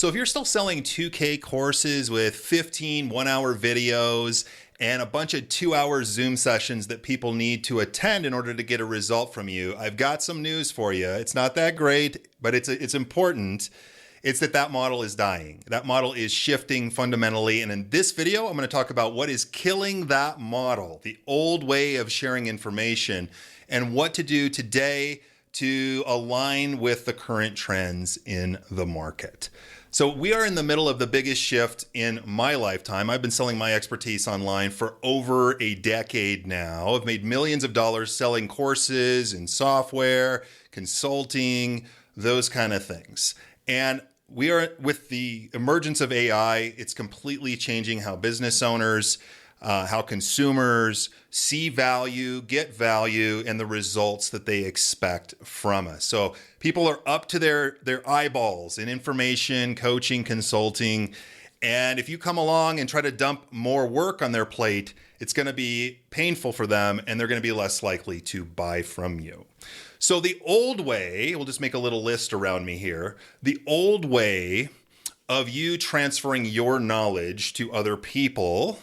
So if you're still selling 2K courses with 15 one-hour videos and a bunch of 2-hour Zoom sessions that people need to attend in order to get a result from you, I've got some news for you. It's not that great, but it's important. It's that model is dying. That model is shifting fundamentally. And in this video, I'm going to talk about what is killing that model, the old way of sharing information, and what to do today to align with the current trends in the market. So we are in the middle of the biggest shift in my lifetime. I've been selling my expertise online for over a decade now. I've made millions of dollars selling courses and software, consulting, those kind of things. And we are, with the emergence of AI, it's completely changing how business owners, how consumers see value, get value, and the results that they expect from us. So people are up to their eyeballs in information, coaching, consulting. And if you come along and try to dump more work on their plate, it's going to be painful for them and they're going to be less likely to buy from you. So the old way, we'll just make a little list around me here. The old way of you transferring your knowledge to other people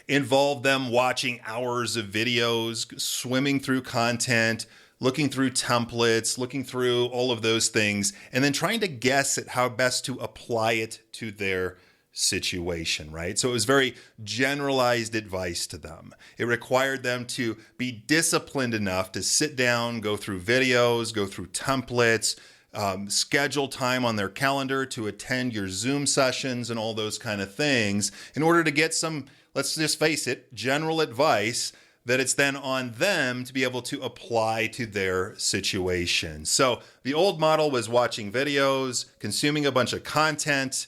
involved them watching hours of videos, swimming through content, looking through templates, looking through all of those things, and then trying to guess at how best to apply it to their situation, right? So it was very generalized advice to them. It required them to be disciplined enough to sit down, go through videos, go through templates, schedule time on their calendar to attend your Zoom sessions and all those kind of things in order to get some, let's just face it, general advice that it's then on them to be able to apply to their situation. So the old model was watching videos, consuming a bunch of content,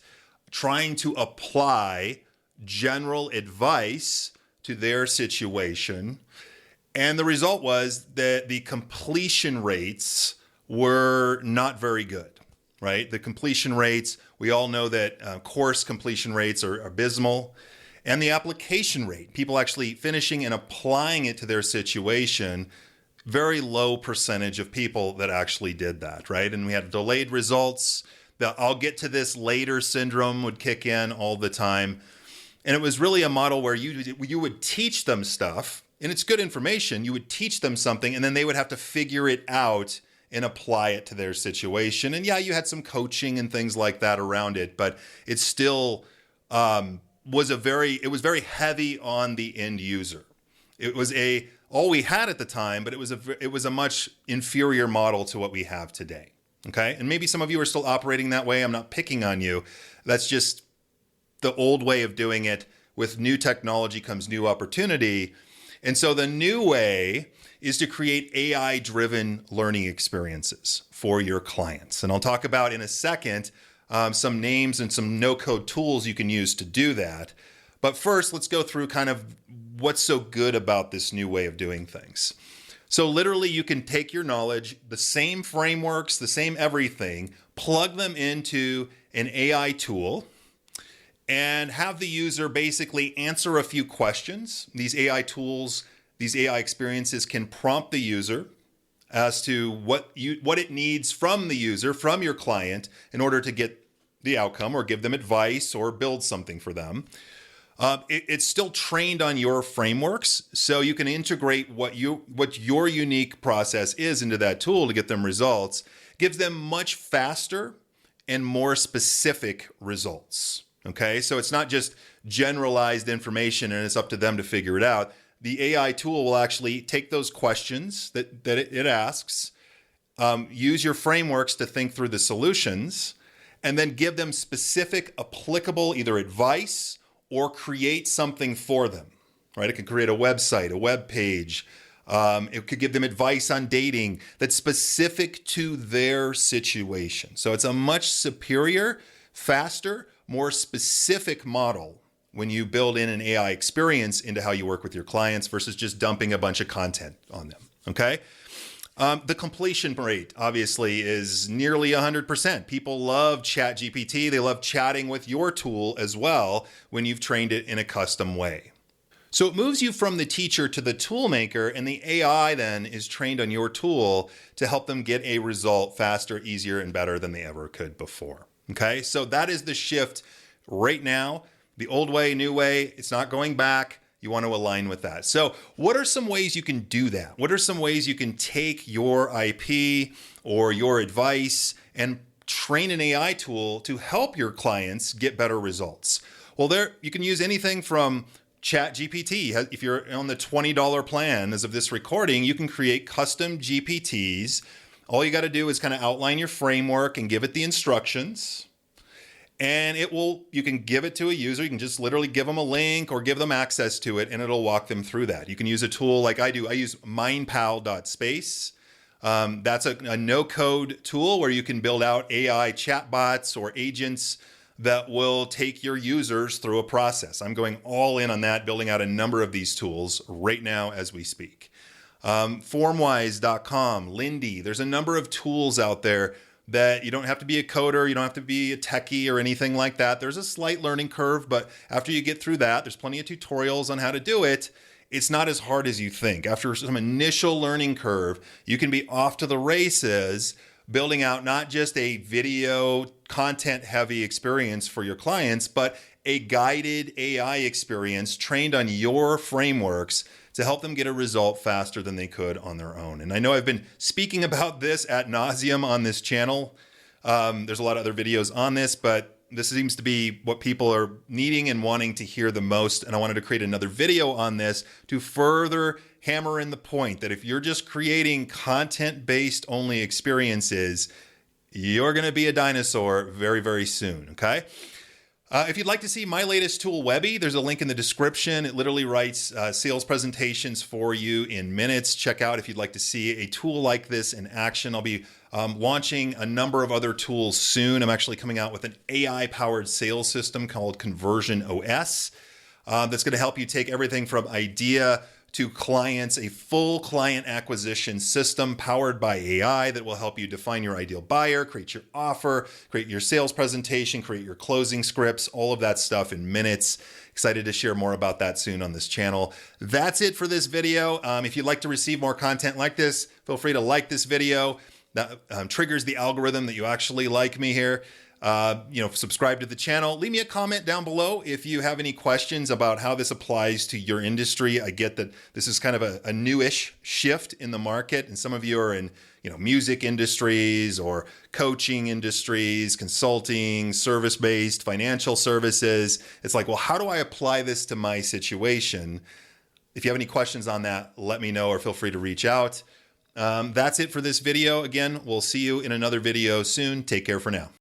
trying to apply general advice to their situation. And the result was that the completion rates were not very good, right? The completion rates, we all know that course completion rates are abysmal. And the application rate, people actually finishing and applying it to their situation, very low percentage of people that actually did that, right? And we had delayed results. The I'll get to this later syndrome would kick in all the time. And it was really a model where you would teach them stuff, and it's good information. You would teach them something, and then they would have to figure it out and apply it to their situation. And yeah, you had some coaching and things like that around it, but it still was very heavy on the end user. It was all we had at the time, but it was a much inferior model to what we have today. Okay. And maybe some of you are still operating that way. I'm not picking on you. That's just the old way of doing it. With new technology comes new opportunity. And so the new way is to create AI-driven learning experiences for your clients. And I'll talk about in a second some names and some no-code tools you can use to do that. But first, let's go through kind of what's so good about this new way of doing things. So literally, you can take your knowledge, the same frameworks, the same everything, plug them into an AI tool, and have the user basically answer a few questions. These AI tools, these AI experiences can prompt the user as to what it needs from the user, from your client, in order to get the outcome or give them advice or build something for them. It's still trained on your frameworks, so you can integrate what your unique process is into that tool to get them results. Gives them much faster and more specific results. Okay, so it's not just generalized information and it's up to them to figure it out. The AI tool will actually take those questions that it asks, use your frameworks to think through the solutions, and then give them specific, applicable either advice or create something for them, right? It can create a website, a web page. It could give them advice on dating that's specific to their situation. So it's a much superior, faster, more specific model when you build in an AI experience into how you work with your clients versus just dumping a bunch of content on them, okay? The completion rate, obviously, is nearly 100%. People love ChatGPT. They love chatting with your tool as well when you've trained it in a custom way. So it moves you from the teacher to the tool maker, and the AI then is trained on your tool to help them get a result faster, easier, and better than they ever could before. Okay, so that is the shift right now. The old way, new way, it's not going back. You want to align with that. So, what are some ways you can do that? What are some ways you can take your IP or your advice and train an AI tool to help your clients get better results? Well, there you can use anything from Chat GPT. If you're on the $20 plan as of this recording, you can create custom GPTs. All you got to do is kind of outline your framework and give it the instructions. And you can give it to a user. You can just literally give them a link or give them access to it, and it'll walk them through that. You can use a tool like I do. I use mindpal.space. That's a no-code tool where you can build out AI chatbots or agents that will take your users through a process. I'm going all in on that, building out a number of these tools right now as we speak. Formwise.com, Lindy. There's a number of tools out there that you don't have to be a coder, you don't have to be a techie or anything like that. There's a slight learning curve, but after you get through that, there's plenty of tutorials on how to do it. It's not as hard as you think. After some initial learning curve, you can be off to the races, building out not just a video content heavy experience for your clients, but a guided AI experience trained on your frameworks to help them get a result faster than they could on their own. And I know I've been speaking about this ad nauseum on this channel. There's a lot of other videos on this, but this seems to be what people are needing and wanting to hear the most. And I wanted to create another video on this to further hammer in the point that if you're just creating content-based only experiences, you're going to be a dinosaur very, very soon, okay? If you'd like to see my latest tool, Webby, there's a link in the description. It literally writes sales presentations for you in minutes. Check out if you'd like to see a tool like this in action. I'll be launching a number of other tools soon. I'm actually coming out with an AI-powered sales system called Conversion OS that's going to help you take everything from idea to clients, a full client acquisition system powered by AI that will help you define your ideal buyer, create your offer, create your sales presentation, create your closing scripts, all of that stuff in minutes. Excited to share more about that soon on this channel. That's it for this video. If you'd like to receive more content like this, feel free to like this video. That triggers the algorithm that you actually like me here. Subscribe to the channel. Leave me a comment down below if you have any questions about how this applies to your industry. I get that this is kind of a newish shift in the market, and some of you are in, music industries or coaching industries, consulting, service-based, financial services. It's like, well, how do I apply this to my situation? If you have any questions on that, let me know or feel free to reach out. That's it for this video. Again, we'll see you in another video soon. Take care for now.